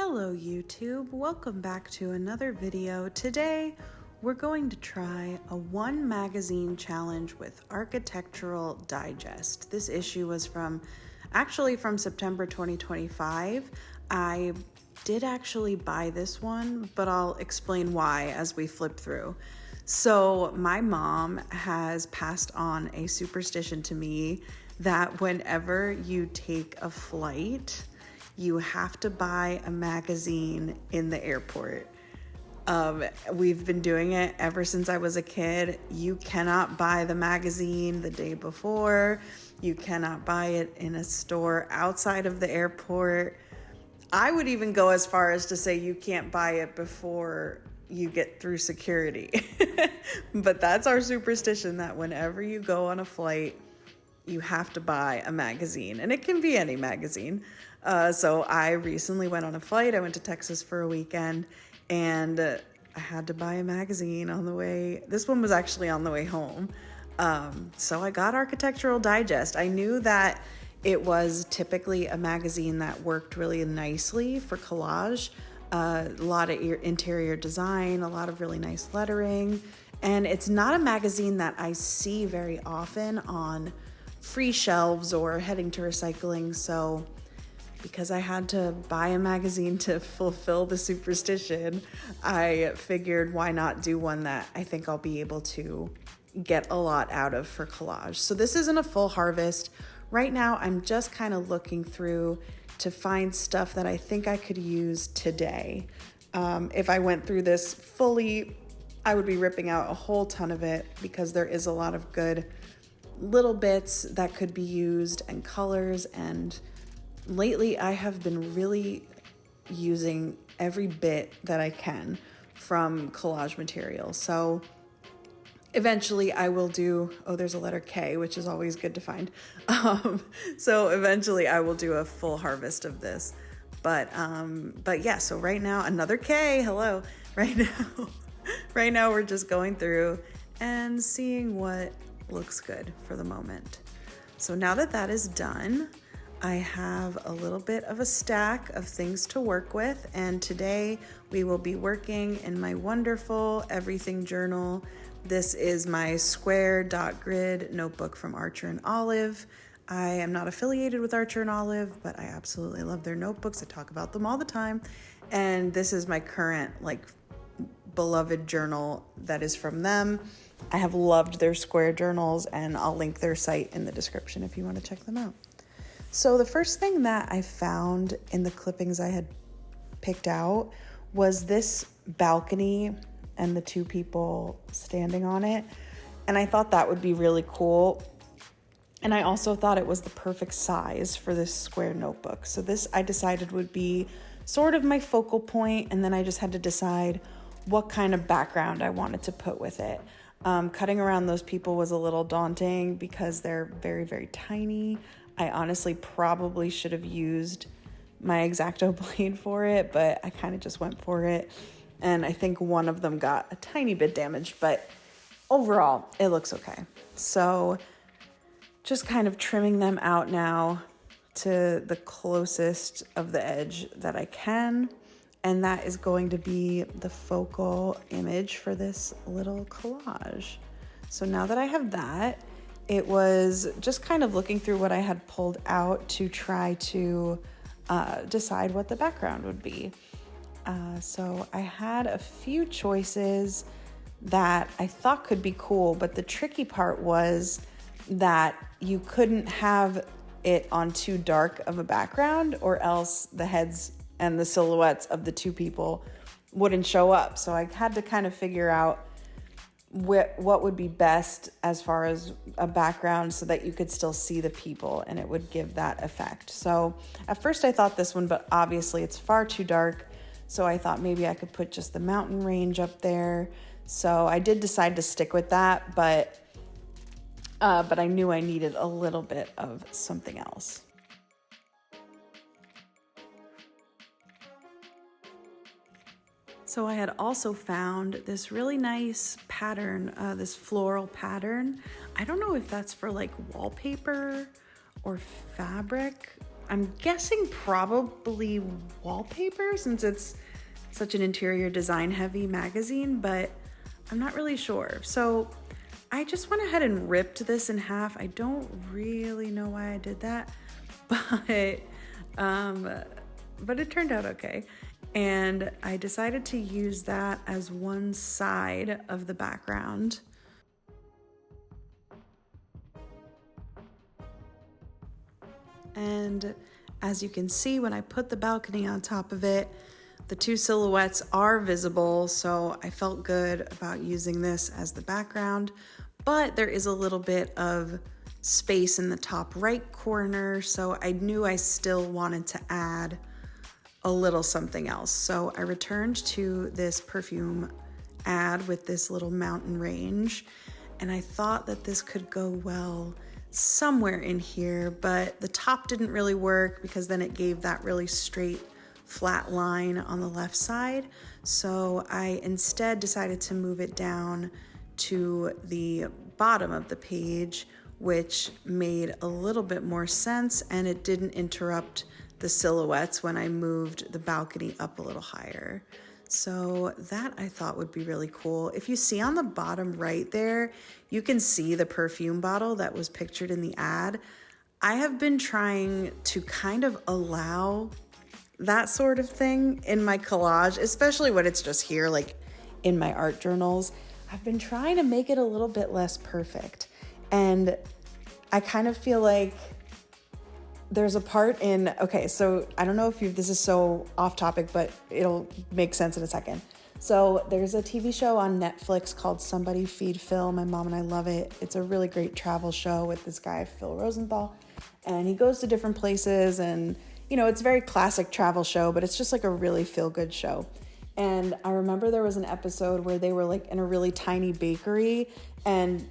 Hello YouTube, welcome back to another video. Today we're going to try a one magazine challenge with Architectural Digest. This issue was from September 2025. I did actually buy this one, but I'll explain why as we flip through. So my mom has passed on a superstition to me that whenever you take a flight, you have to buy a magazine in the airport. We've been doing it ever since I was a kid. You cannot buy the magazine the day before. You cannot buy it in a store outside of the airport. I would even go as far as to say you can't buy it before you get through security. But that's our superstition, that whenever you go on a flight, you have to buy a magazine, and it can be any magazine. So I recently went on a flight. I went to Texas for a weekend, and I had to buy a magazine on the way. This one was actually on the way home. So I got Architectural Digest. I knew that it was typically a magazine that worked really nicely for collage. A lot of interior design, a lot of really nice lettering. And it's not a magazine that I see very often on free shelves or heading to recycling. So because I had to buy a magazine to fulfill the superstition, I figured why not do one that I think I'll be able to get a lot out of for collage. So this isn't a full harvest. Right now, I'm just kind of looking through to find stuff that I think I could use today. If I went through this fully, I would be ripping out a whole ton of it because there is a lot of good little bits that could be used and colors. And lately I have been really using every bit that I can from collage material. So eventually I will do, there's a letter K, which is always good to find. So eventually I will do a full harvest of this. But yeah, so right now, another K, hello. Right now we're just going through and seeing what looks good for the moment. So now that that is done, I have a little bit of a stack of things to work with, and today we will be working in my wonderful everything journal. This is my square dot grid notebook from Archer and Olive. I am not affiliated with Archer and Olive, but I absolutely love their notebooks. I talk about them all the time, and this is my current beloved journal that is from them. I have loved their square journals, and I'll link their site in the description if you want to check them out. So the first thing that I found in the clippings I had picked out was this balcony and the two people standing on it. And I thought that would be really cool. And I also thought it was the perfect size for this square notebook. So this I decided would be sort of my focal point, and then I just had to decide what kind of background I wanted to put with it. Cutting around those people was a little daunting because they're very, very tiny. I honestly probably should have used my X-Acto blade for it, but I kind of just went for it. And I think one of them got a tiny bit damaged, but overall it looks okay. So just kind of trimming them out now to the closest of the edge that I can. And that is going to be the focal image for this little collage. So now that I have that, it was just kind of looking through what I had pulled out to try to decide what the background would be. So I had a few choices that I thought could be cool, but the tricky part was that you couldn't have it on too dark of a background, or else the heads and the silhouettes of the two people wouldn't show up. So I had to kind of figure out what would be best as far as a background so that you could still see the people and it would give that effect. So at first I thought this one, but obviously it's far too dark. So I thought maybe I could put just the mountain range up there. So I did decide to stick with that, but I knew I needed a little bit of something else. So I had also found this really nice pattern, this floral pattern. I don't know if that's for wallpaper or fabric. I'm guessing probably wallpaper since it's such an interior design heavy magazine, but I'm not really sure. So I just went ahead and ripped this in half. I don't really know why I did that, but it turned out okay. And I decided to use that as one side of the background. And as you can see, when I put the balcony on top of it, the two silhouettes are visible, so I felt good about using this as the background, but there is a little bit of space in the top right corner, so I knew I still wanted to add a little something else. So I returned to this perfume ad with this little mountain range, and I thought that this could go well somewhere in here, but the top didn't really work because then it gave that really straight flat line on the left side. So I instead decided to move it down to the bottom of the page, which made a little bit more sense, and it didn't interrupt the silhouettes when I moved the balcony up a little higher. So that I thought would be really cool. If you see on the bottom right there, you can see the perfume bottle that was pictured in the ad. I have been trying to kind of allow that sort of thing in my collage, especially when it's just here, like in my art journals. I've been trying to make it a little bit less perfect. And I kind of feel like there's a part in, okay, so I don't know if this is so off topic, but it'll make sense in a second. So there's a TV show on Netflix called Somebody Feed Phil. My mom and I love it. It's a really great travel show with this guy, Phil Rosenthal, and he goes to different places, and it's a very classic travel show, but it's just like a really feel-good show. And I remember there was an episode where they were like in a really tiny bakery, and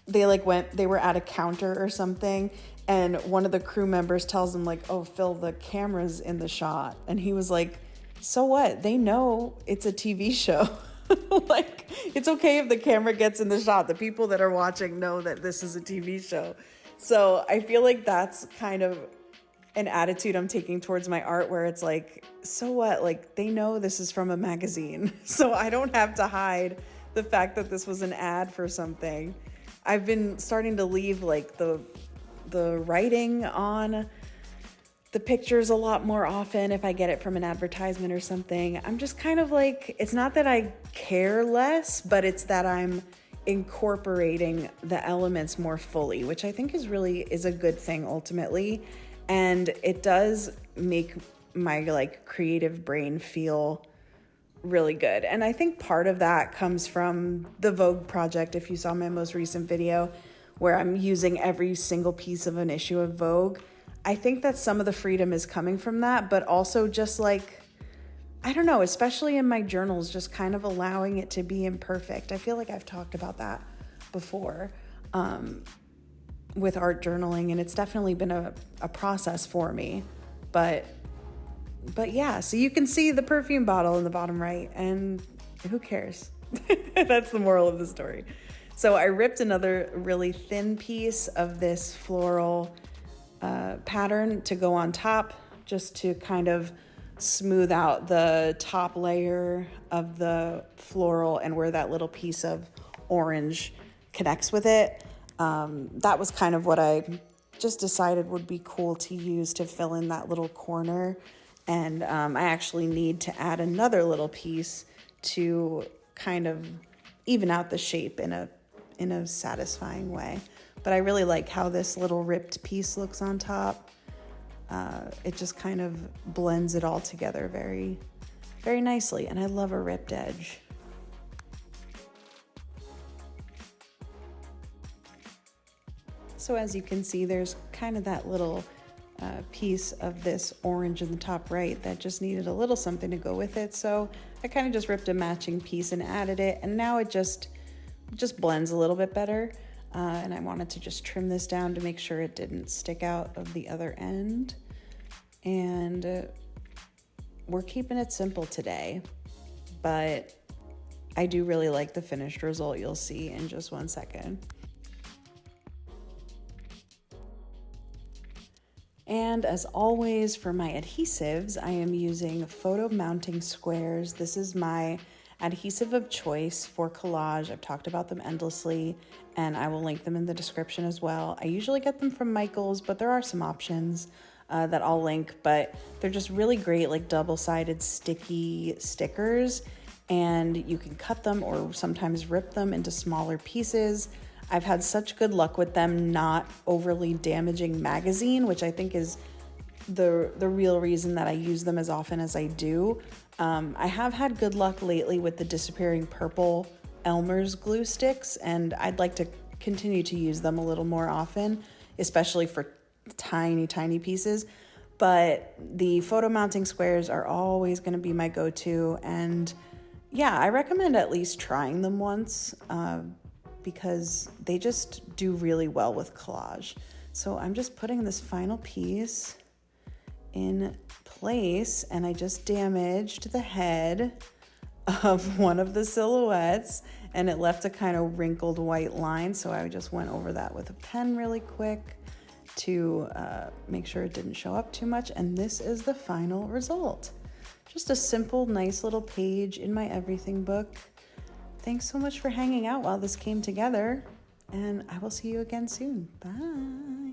they were at a counter or something, and one of the crew members tells him like, "Oh, Phil, the camera's in the shot." And he was like, "So what? They know it's a TV show." Like, it's okay if the camera gets in the shot. The people that are watching know that this is a TV show. So I feel like that's kind of an attitude I'm taking towards my art, where it's like, so what? Like, they know this is from a magazine, so I don't have to hide the fact that this was an ad for something. I've been starting to leave like the writing on the pictures a lot more often if I get it from an advertisement or something. I'm just kind of like, it's not that I care less, but it's that I'm incorporating the elements more fully, which I think is a good thing ultimately. And it does make my like creative brain feel really good. And I think part of that comes from the Vogue project. If you saw my most recent video where I'm using every single piece of an issue of Vogue, I think that some of the freedom is coming from that, but also just like, I don't know, especially in my journals, just kind of allowing it to be imperfect. I feel like I've talked about that before with art journaling, and it's definitely been a process for me. But yeah, so you can see the perfume bottle in the bottom right, and who cares? That's the moral of the story. So I ripped another really thin piece of this floral pattern to go on top, just to kind of smooth out the top layer of the floral and where that little piece of orange connects with it. That was kind of what I just decided would be cool to use to fill in that little corner. And I actually need to add another little piece to kind of even out the shape in a satisfying way. But I really like how this little ripped piece looks on top. It just kind of blends it all together very, very nicely. And I love a ripped edge. So as you can see, there's kind of that little piece of this orange in the top right that just needed a little something to go with it. So I kind of just ripped a matching piece and added it, and now it just blends a little bit better. And I wanted to just trim this down to make sure it didn't stick out of the other end. And we're keeping it simple today, but I do really like the finished result. You'll see in just one second. And as always, for my adhesives, I am using photo mounting squares. This is my adhesive of choice for collage. I've talked about them endlessly, and I will link them in the description as well. I usually get them from Michael's, but there are some options that I'll link, but they're just really great, like double-sided sticky stickers, and you can cut them or sometimes rip them into smaller pieces. I've had such good luck with them not overly damaging magazine, which I think is the real reason that I use them as often as I do. I have had good luck lately with the disappearing purple Elmer's glue sticks, and I'd like to continue to use them a little more often, especially for tiny pieces. But the photo mounting squares are always going to be my go-to, and yeah, I recommend at least trying them once because they just do really well with collage. So I'm just putting this final piece in place, and I just damaged the head of one of the silhouettes, and it left a kind of wrinkled white line, so I just went over that with a pen really quick to make sure it didn't show up too much, and this is the final result. Just a simple, nice little page in my everything book. Thanks so much for hanging out while this came together, and I will see you again soon. Bye.